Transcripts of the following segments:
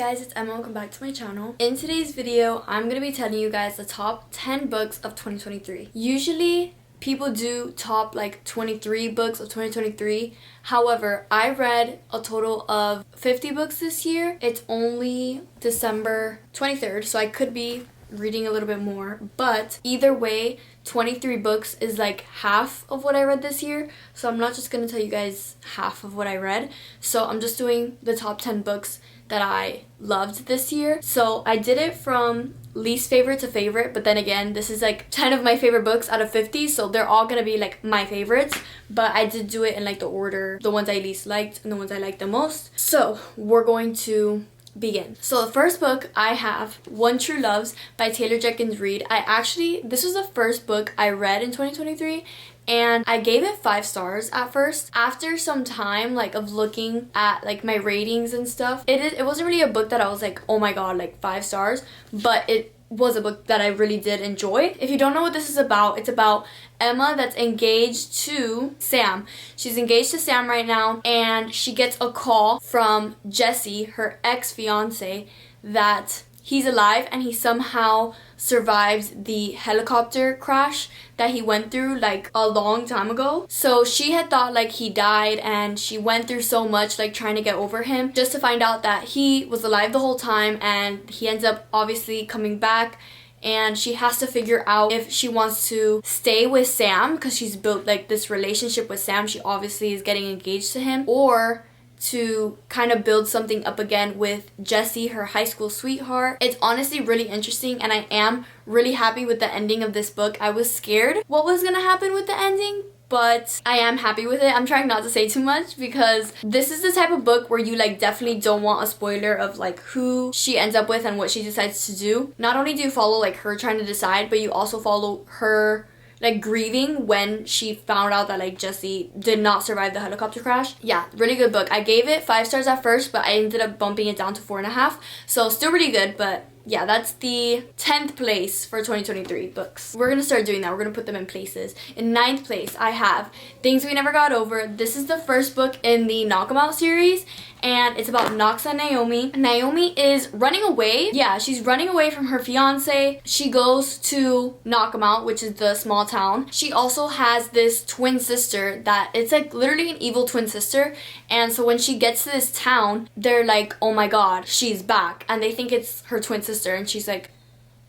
guys, it's Emma. Welcome back to my channel. In today's video, I'm going to be telling you guys the top 10 books of 2023. Usually, people do top like 23 books of 2023. However, I read a total of 50 books this year. It's only December 23rd, so I could be reading a little bit more, but either way, 23 books is like half of what I read this year, so I'm not just gonna tell you guys half of what I read. So I'm just doing the top 10 books that I loved this year. So I did it from least favorite to favorite, but then again, this is like 10 of my favorite books out of 50, so they're all gonna be like my favorites, but I did do it in like the order, the ones I least liked and the ones I liked the most. So we're going to begin. So the first book I have, One True Loves by Taylor Jenkins Reid. This was the first book I read in 2023, and I gave it 5 stars at first. After some time like of looking at like my ratings and stuff, it wasn't really a book that I was like, oh my god, like 5 stars, but it was a book that I really did enjoy. If you don't know what this is about, it's about Emma that's engaged to Sam. She's engaged to Sam right now, and she gets a call from Jesse, her ex-fiance, that he's alive and he somehow survives the helicopter crash that he went through like a long time ago. So she had thought like he died, and she went through so much like trying to get over him, just to find out that he was alive the whole time, and he ends up obviously coming back, and she has to figure out if she wants to stay with Sam because she's built like this relationship with Sam. She obviously is getting engaged to him, or to kind of build something up again with Jessie, her high school sweetheart. It's honestly really interesting, and I am really happy with the ending of this book. I was scared what was gonna happen with the ending, but I am happy with it. I'm trying not to say too much because this is the type of book where you like definitely don't want a spoiler of like who she ends up with and what she decides to do. Not only do you follow like her trying to decide, but you also follow her like grieving when she found out that like Jessie did not survive the helicopter crash. Yeah, really good book. I gave it 5 stars at first, but I ended up bumping it down to 4.5. So still really good, but yeah, that's the 10th place for 2023 books. We're gonna start doing that. We're gonna put them in places. In 9th place, I have Things We Never Got Over. This is the first book in the Knock 'Em Out series, and it's about Knox and Naomi. Naomi is running away. Yeah, she's running away from her fiance. She goes to Knock 'Em Out, which is the small town. She also has this twin sister that it's like literally an evil twin sister, and so when she gets to this town, they're like, oh my god, she's back, and they think it's her twin sister, and she's like,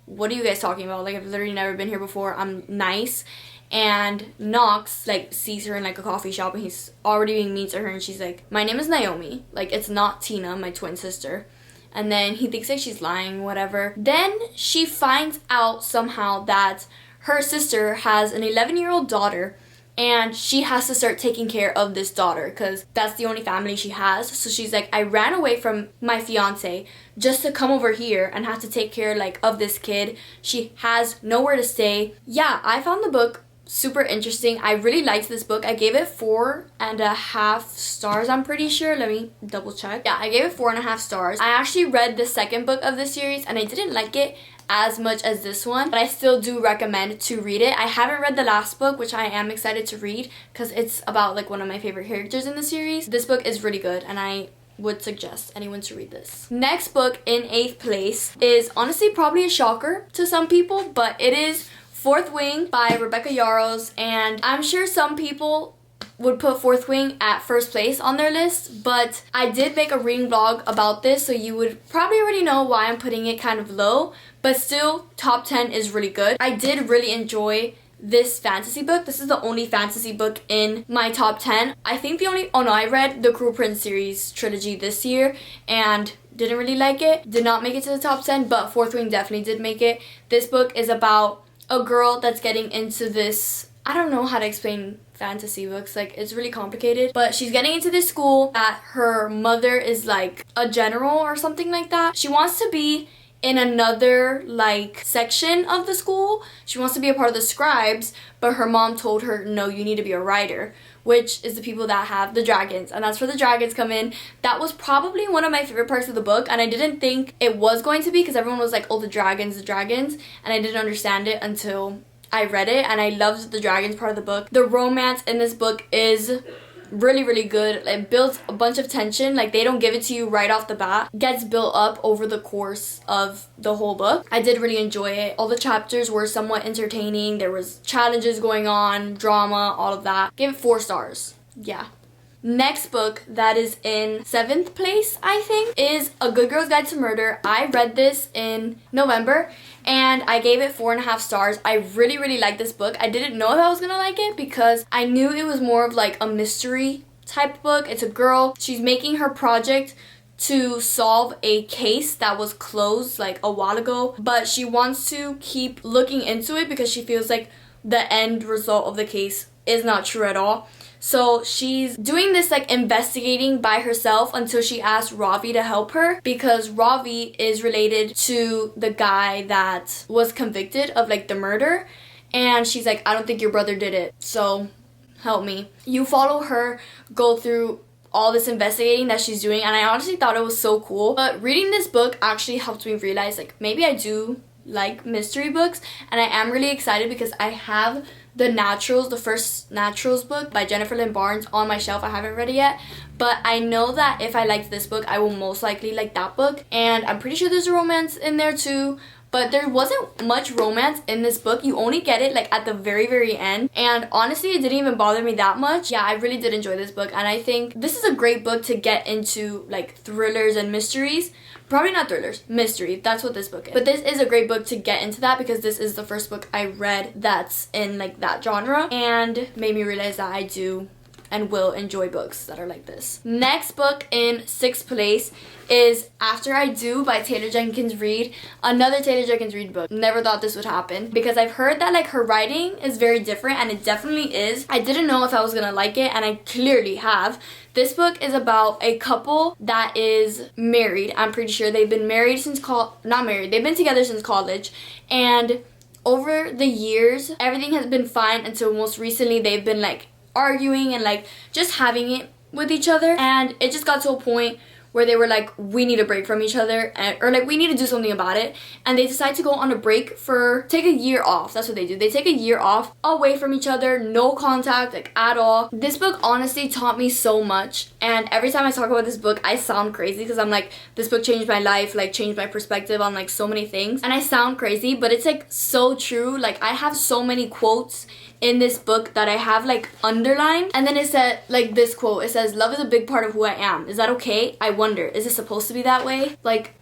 what are you guys talking about? Like, I've literally never been here before. I'm nice. And Knox like sees her in like a coffee shop, and he's already being mean to her, and she's like, my name is Naomi, like it's not Tina, my twin sister. And then he thinks like she's lying, whatever. Then she finds out somehow that her sister has an 11-year-old daughter, and she has to start taking care of this daughter because that's the only family she has. So she's like, I ran away from my fiance just to come over here and have to take care like of this kid. She has nowhere to stay. Yeah, I found the book super interesting. I really liked this book. I gave it 4.5 stars, I'm pretty sure. Let me double check. Yeah, I gave it 4.5 stars. I actually read the second book of this series, and I didn't like it as much as this one, but I still do recommend to read it. I haven't read the last book, which I am excited to read because it's about like one of my favorite characters in the series. This book is really good, and I would suggest anyone to read this. Next book in 8th place is honestly probably a shocker to some people, but it is Fourth Wing by Rebecca Yarros, and I'm sure some people would put Fourth Wing at first place on their list, but I did make a reading vlog about this, so you would probably already know why I'm putting it kind of low, but still top 10 is really good. I did really enjoy this fantasy book. This is the only fantasy book in my top 10. I think I read the Cruel Prince series trilogy this year and didn't really like it. Did not make it to the top 10, but Fourth Wing definitely did make it. This book is about a girl that's getting into this, I don't know how to explain fantasy books, like it's really complicated, but she's getting into this school that her mother is like a general or something like that. She wants to be in another like section of the school. She wants to be a part of the scribes, but her mom told her, no, you need to be a writer, which is the people that have the dragons, and that's where the dragons come in. That was probably one of my favorite parts of the book, and I didn't think it was going to be because everyone was like, oh, the dragons, and I didn't understand it until I read it, and I loved the dragons part of the book. The romance in this book is really, really good. It builds a bunch of tension. Like, they don't give it to you right off the bat. It gets built up over the course of the whole book. I did really enjoy it. All the chapters were somewhat entertaining. There was challenges going on, drama, all of that. Gave it 4 stars. Yeah. Next book that is in 7th place, I think, is A Good Girl's Guide to Murder. I read this in November and I gave it 4.5 stars. I really, really liked this book. I didn't know if I was gonna like it because I knew it was more of like a mystery type book. It's a girl, she's making her project to solve a case that was closed like a while ago, but she wants to keep looking into it because she feels like the end result of the case is not true at all. So she's doing this like investigating by herself until she asks Ravi to help her, because Ravi is related to the guy that was convicted of like the murder, and she's like, I don't think your brother did it, so help me. You follow her go through all this investigating that she's doing, and I honestly thought it was so cool. But reading this book actually helped me realize like maybe I do like mystery books, and I am really excited because I have the Naturals, the first Naturals book by Jennifer Lynn Barnes on my shelf. I haven't read it yet, but I know that if I liked this book, I will most likely like that book, and I'm pretty sure there's a romance in there too. But there wasn't much romance in this book. You only get it like at the very, very end. And honestly, it didn't even bother me that much. Yeah, I really did enjoy this book. And I think this is a great book to get into like thrillers and mysteries. Probably not thrillers, mystery. That's what this book is. But this is a great book to get into that because this is the first book I read that's in like that genre. And made me realize that I do and will enjoy books that are like this. Next book in 6th place is After I Do by Taylor Jenkins Reid. Another Taylor Jenkins Reid book. Never thought this would happen because I've heard that like her writing is very different, and it definitely is. I didn't know if I was gonna like it, and I clearly have. This book is about a couple that is married. I'm pretty sure they've been married since not married. They've been together since college, and over the years everything has been fine until most recently they've been like arguing and like just having it with each other, and it just got to a point where they were like, we need a break from each other, or like we need to do something about it, and they decide to go on a break take a year off. That's what they do. They take a year off away from each other, no contact like at all. This book honestly taught me so much, and every time I talk about this book I sound crazy because I'm like, this book changed my life, like changed my perspective on like so many things, and I sound crazy, but it's like so true. Like I have so many quotes in this book that I have like underlined, and then it said like this quote, it says, love is a big part of who I am. Is that okay? I wonder, is it supposed to be that way? Like,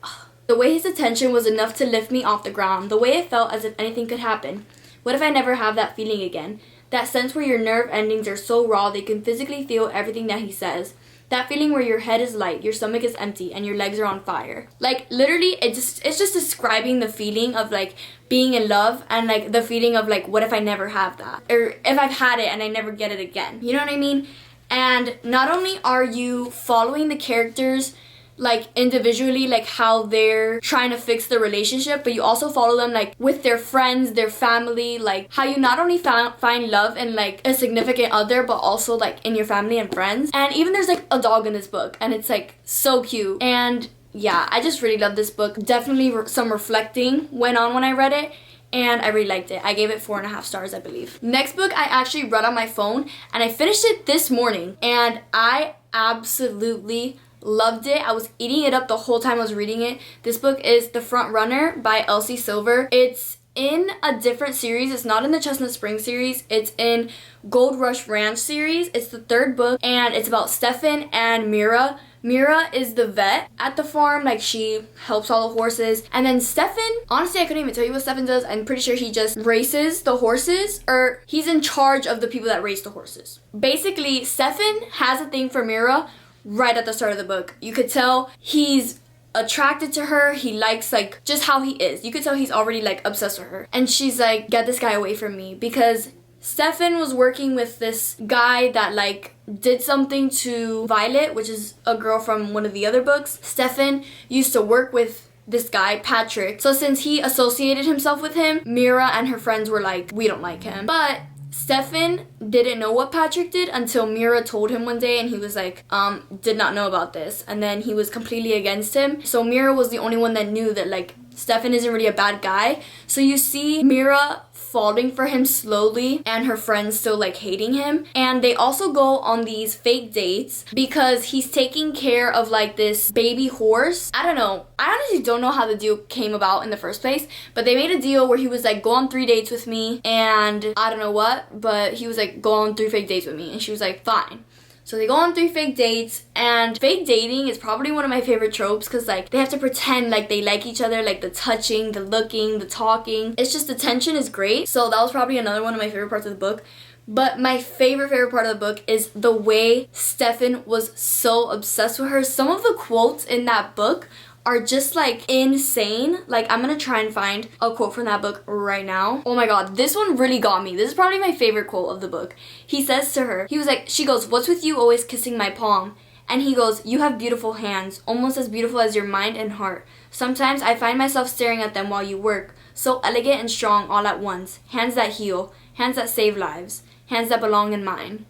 the way his attention was enough to lift me off the ground, the way it felt as if anything could happen. What if I never have that feeling again? That sense where your nerve endings are so raw they can physically feel everything that he says. That feeling where your head is light, your stomach is empty, and your legs are on fire. Like, literally, it's just describing the feeling of, like, being in love, and, like, the feeling of, like, what if I never have that? Or if I've had it and I never get it again. You know what I mean? And not only are you following the characters, like, individually, like, how they're trying to fix the relationship, but you also follow them, like, with their friends, their family, like, how you not only find love in, like, a significant other, but also, like, in your family and friends. And even there's, like, a dog in this book, and it's, like, so cute. And, yeah, I just really love this book. Definitely some reflecting went on when I read it, and I really liked it. I gave it 4.5 stars, I believe. Next book I actually read on my phone, and I finished it this morning, and I absolutely loved it. I was eating it up the whole time I was reading it. This book is The Front Runner by Elsie Silver. It's in a different series. It's not in the Chestnut Springs series. It's in Gold Rush Ranch series. It's the 3rd book, and it's about Stefan and Mira. Mira is the vet at the farm, like she helps all the horses. And then Stefan, honestly I couldn't even tell you what Stefan does. I'm pretty sure he just races the horses, or he's in charge of the people that race the horses. Basically, Stefan has a thing for Mira right at the start of the book. You could tell he's attracted to her. He likes like just how he is. You could tell he's already like obsessed with her. And she's like, get this guy away from me, because Stefan was working with this guy that like did something to Violet, which is a girl from one of the other books. Stefan used to work with this guy, Patrick. So since he associated himself with him, Mira and her friends were like, we don't like him. But Stefan didn't know what Patrick did until Mira told him one day, and he was like, did not know about this. And then he was completely against him. So Mira was the only one that knew that like Stefan isn't really a bad guy. So you see Mira falling for him slowly and her friends still like hating him. And they also go on these fake dates because he's taking care of like this baby horse. I don't know. I honestly don't know how the deal came about in the first place, but they made a deal where he was like, go on 3 dates with me, and I don't know what, but he was like, go on 3 fake dates with me, and she was like, fine. So they go on 3 fake dates, and fake dating is probably one of my favorite tropes because like they have to pretend like they like each other, like the touching, the looking, the talking. It's just the tension is great. So that was probably another one of my favorite parts of the book. But my favorite part of the book is the way Stefan was so obsessed with her. Some of the quotes in that book are just like insane. Like I'm gonna try and find a quote from that book right now. Oh my god, this one really got me. This is probably my favorite quote of the book. He says to her, he was like, she goes, "What's with you always kissing my palm?" And he goes, "You have beautiful hands, almost as beautiful as your mind and heart. Sometimes I find myself staring at them while you work, so elegant and strong all at once. Hands that heal, hands that save lives, hands that belong in mine."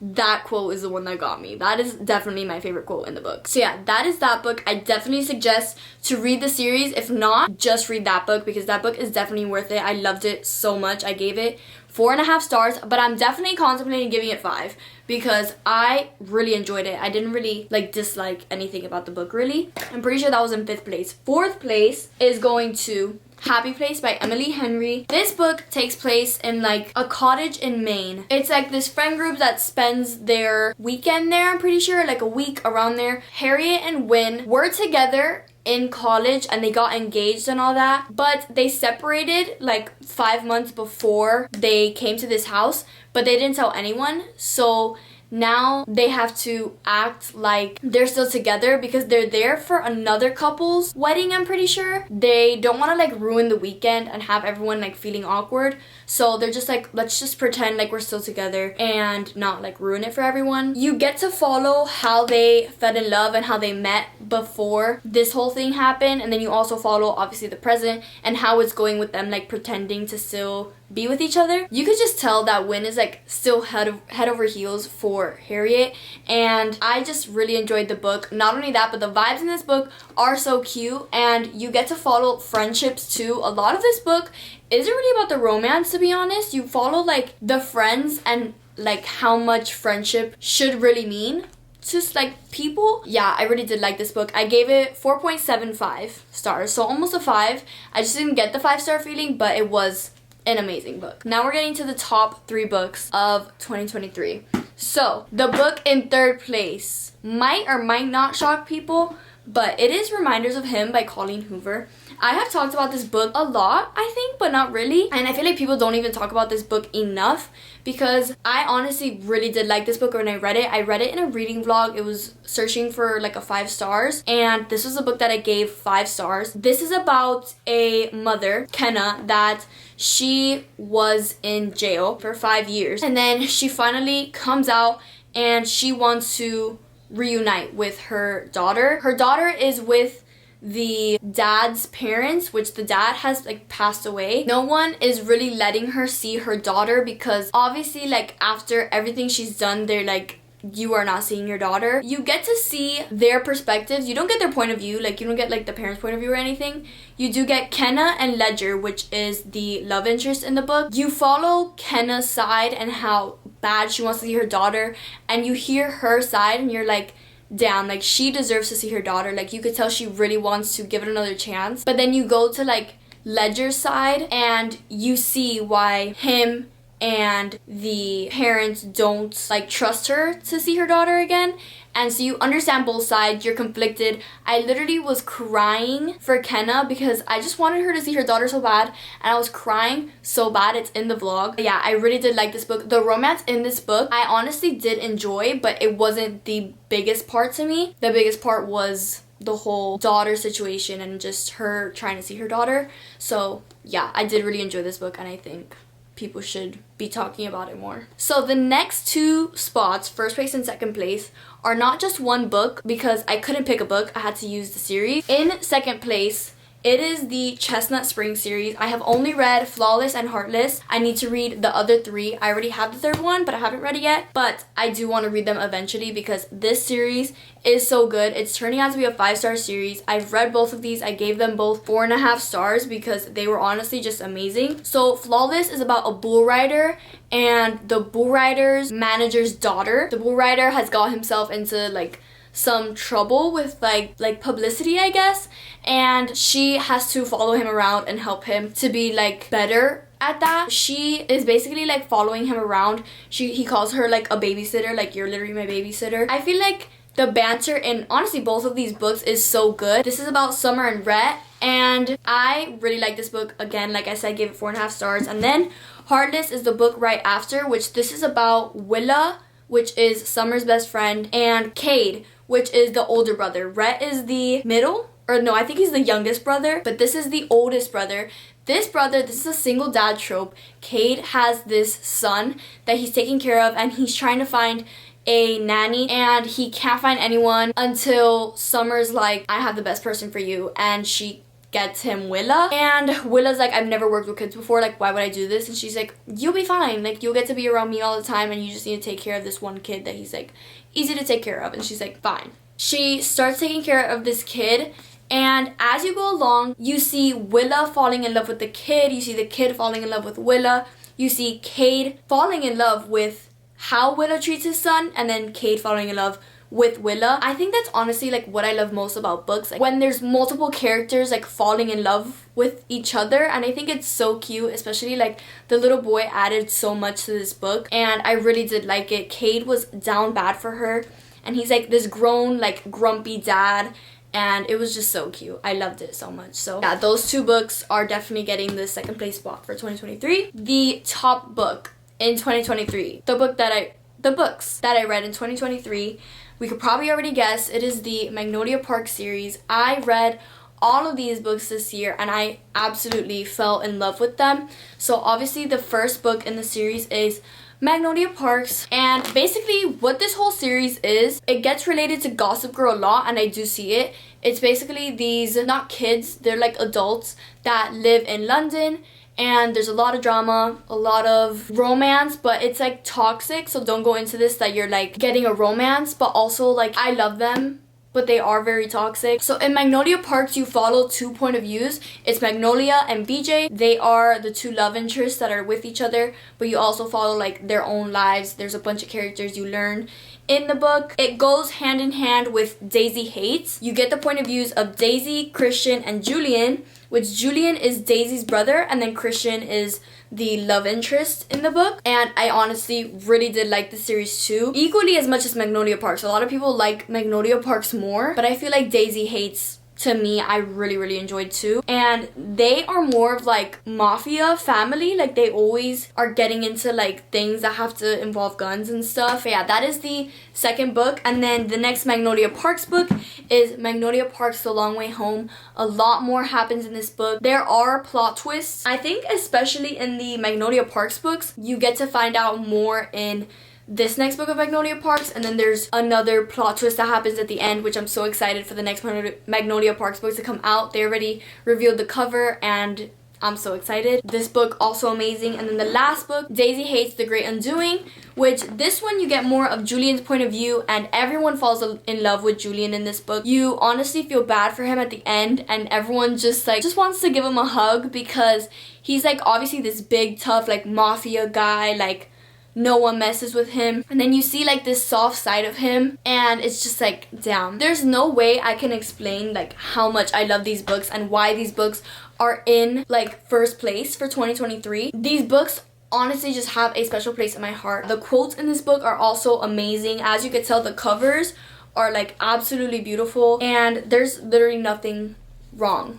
That quote is the one that got me. That is definitely my favorite quote in the book. So yeah, that is that book. I definitely suggest to read the series. If not, just read that book because that book is definitely worth it. I loved it so much. I gave it 4.5 stars, but I'm definitely contemplating giving it 5 because I really enjoyed it. I didn't really like dislike anything about the book really. I'm pretty sure that was in 5th place. 4th place is going to Happy Place by Emily Henry. This book takes place in like a cottage in Maine. It's like this friend group that spends their weekend there, I'm pretty sure, like a week around there. Harriet and Wynne were together in college and they got engaged and all that, but they separated like 5 months before they came to this house, but they didn't tell anyone. So now they have to act like they're still together because they're there for another couple's wedding, I'm pretty sure. They don't want to like ruin the weekend and have everyone like feeling awkward. So they're just like, let's just pretend like we're still together and not like ruin it for everyone. You get to follow how they fell in love and how they met before this whole thing happened. And then you also follow obviously the present and how it's going with them like pretending to still be with each other. You could just tell that Wynne is like still head over heels for Harriet, and I just really enjoyed the book. Not only that, but the vibes in this book are so cute, and you get to follow friendships too. A lot of this book isn't really about the romance, to be honest. You follow like the friends and like how much friendship should really mean to like people. Yeah, I really did like this book. I gave it 4.75 stars, so almost a 5. I just didn't get the 5-star feeling, but it was an amazing book. Now we're getting to the top 3 books of 2023. So the book in 3rd place might or might not shock people, but it is Reminders of Him by Colleen Hoover. I have talked about this book a lot, I think, but not really. And I feel like people don't even talk about this book enough because I honestly really did like this book when I read it. I read it in a reading vlog. It was searching for like a 5 stars, and this was a book that I gave 5 stars. This is about a mother, Kenna, that she was in jail for 5 years, and then she finally comes out and she wants to reunite with her daughter. Her daughter is with the dad's parents, which the dad has like passed away. No one is really letting her see her daughter because obviously like after everything she's done, they're like, you are not seeing your daughter. You get to see their perspectives. You don't get their point of view, like you don't get like the parents' point of view or anything. You do get Kenna and Ledger, which is the love interest in the book. You follow Kenna's side and how bad she wants to see her daughter, and you hear her side and you're like, damn, like she deserves to see her daughter. Like you could tell she really wants to give it another chance. But then you go to like Ledger's side and you see why him and the parents don't like trust her to see her daughter again. And so you understand both sides. You're conflicted. I literally was crying for Kenna because I just wanted her to see her daughter so bad, and I was crying so bad. It's in the vlog. But yeah, I really did like this book. The romance in this book I honestly did enjoy, but it wasn't the biggest part to me. The biggest part was the whole daughter situation and just her trying to see her daughter. So yeah, I did really enjoy this book, and I think people should be talking about it more. So the next 2 spots, 1st place and 2nd place, are not just one book because I couldn't pick a book. I had to use the series. In 2nd place It is the Chestnut Spring series. I have only read Flawless and Heartless. I need to read the other 3. I already have the third one, but I haven't read it yet. But I do want to read them eventually because this series is so good. It's turning out to be a 5-star series. I've read both of these. I gave them both 4.5 stars because they were honestly just amazing. So Flawless is about a bull rider and the bull rider's manager's daughter. The bull rider has got himself into like some trouble with like publicity, I guess, and she has to follow him around and help him to be like better at that. She is basically like following him around. He calls her like a babysitter, like you're literally my babysitter. I feel like the banter in honestly both of these books is so good. This is about Summer and Rhett, and I really like this book. Again, like I said, I gave it 4.5 stars. And then Heartless is the book right after, which this is about Willa, which is Summer's best friend, and Cade, which is the older brother. Rhett is the middle, or no, I think he's the youngest brother, but this is the oldest brother. This is a single dad trope. Cade has this son that he's taking care of, and he's trying to find a nanny, and he can't find anyone until Summer's like, I have the best person for you, and she gets him Willa, and Willa's like, I've never worked with kids before, like why would I do this? And she's like, you'll be fine, like you'll get to be around me all the time, and you just need to take care of this one kid that he's like easy to take care of. And she's like, fine. She starts taking care of this kid, and as you go along, you see Willa falling in love with the kid, you see the kid falling in love with Willa, you see Cade falling in love with how Willa treats his son, and then Cade falling in love with Willa. I think that's honestly like what I love most about books, like when there's multiple characters like falling in love with each other, and I think it's so cute, especially like the little boy added so much to this book, and I really did like it. Cade was down bad for her, and he's like this grown like grumpy dad, and it was just so cute. I loved it so much. So yeah, those 2 books are definitely getting the second place spot for 2023. The top book in 2023, the books that I read in 2023, we could probably already guess, it is the Magnolia Park series. I read all of these books this year, and I absolutely fell in love with them. So obviously the first book in the series is Magnolia Parks, and basically what this whole series is, it gets related to Gossip Girl a lot, and I do see it. It's basically these, not kids, they're like adults that live in London, and there's a lot of drama, a lot of romance, but it's like toxic, so don't go into this that you're like getting a romance, but also like I love them, but they are very toxic. So in Magnolia Parks, you follow 2 point of views. It's Magnolia and BJ. They are the 2 love interests that are with each other, but you also follow like their own lives. There's a bunch of characters you learn in the book. It goes hand in hand with Daisy Hates. You get the point of views of Daisy, Christian, and Julian, which Julian is Daisy's brother, and then Christian is the love interest in the book. And I honestly really did like the series too, equally as much as Magnolia Parks. A lot of people like Magnolia Parks more, but I feel like Daisy Hates, to me, I really enjoyed too. And they are more of like mafia family, like they always are getting into like things that have to involve guns and stuff. But yeah, that is the second book. And then the next Magnolia Parks book is Magnolia Parks The Long Way Home. A lot more happens in this book. There are plot twists. I think especially in the Magnolia Parks books, you get to find out more in this next book of Magnolia Parks, and then there's another plot twist that happens at the end, which I'm so excited for the next Magnolia Parks books to come out. They already revealed the cover, and I'm so excited. This book also amazing. And then the last book, Daisy Hates The Great Undoing, which this one you get more of Julian's point of view, and everyone falls in love with Julian in this book. You honestly feel bad for him at the end, and everyone just wants to give him a hug because he's like obviously this big tough like mafia guy, like no one messes with him, and then you see like this soft side of him, and it's just like, damn. There's no way I can explain like how much I love these books and why these books are in like first place for 2023. These books honestly just have a special place in my heart. The quotes in this book are also amazing. As you can tell, the covers are like absolutely beautiful, and there's literally nothing wrong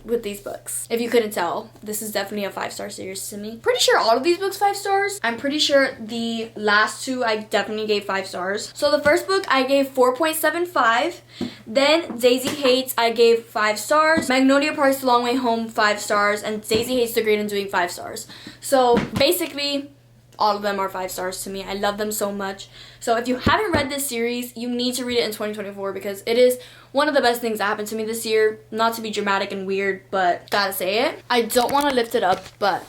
with these books. If you couldn't tell, this is definitely a 5-star series to me. Pretty sure all of these books 5 stars. I'm pretty sure the last 2 I definitely gave 5 stars. So the first book I gave 4.75. Then Daisy Hates I gave 5 stars. Magnolia Parks The Long Way Home 5 stars, and Daisy Hates The Great Undoing 5 stars. So basically all of them are 5 stars to me. I love them so much. So if you haven't read this series, you need to read it in 2024 because it is one of the best things that happened to me this year. Not to be dramatic and weird, but gotta say it. I don't want to lift it up, but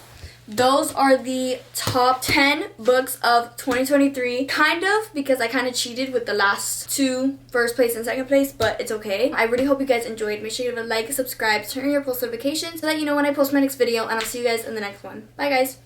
those are the top 10 books of 2023. Kind of, because I kind of cheated with the last 2, first place and second place, but it's okay. I really hope you guys enjoyed. Make sure you give a like, subscribe, turn on your post notifications so that you know when I post my next video, and I'll see you guys in the next one. Bye, guys.